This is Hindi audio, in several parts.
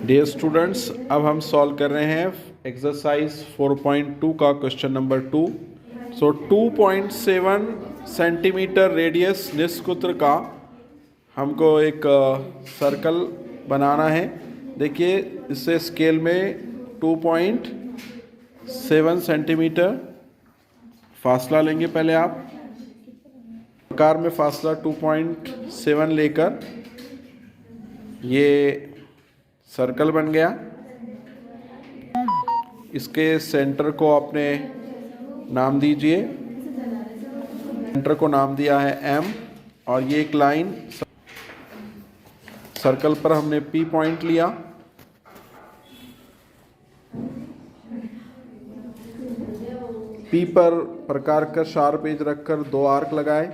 डियर स्टूडेंट्स, अब हम सॉल्व कर रहे हैं एक्सरसाइज 4.2 का क्वेश्चन नंबर 2। 2.7 सेंटीमीटर रेडियस निष्कुत्र का हमको एक सर्कल बनाना है। देखिए, इससे स्केल में 2.7 सेंटीमीटर फासला लेंगे। पहले आप आकार में फासला 2.7 लेकर ये सर्कल बन गया। इसके सेंटर को आपने नाम दीजिए। सेंटर को नाम दिया है M, और ये एक लाइन सर्कल पर हमने P पॉइंट लिया। P पर प्रकार का शार्प एज रखकर 2 आर्क लगाए।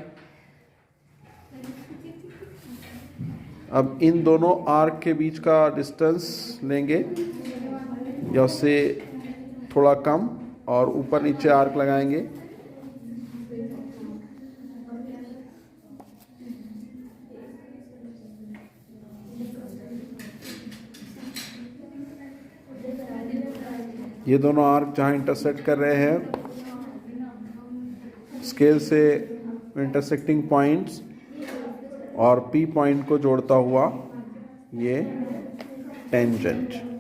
अब इन दोनों आर्क के बीच का डिस्टेंस लेंगे, या उससे थोड़ा कम, और ऊपर नीचे आर्क लगाएंगे। ये दोनों आर्क जहाँ इंटरसेक्ट कर रहे हैं, स्केल से इंटरसेक्टिंग पॉइंट्स और P पॉइंट को जोड़ता हुआ ये टेंजेंट।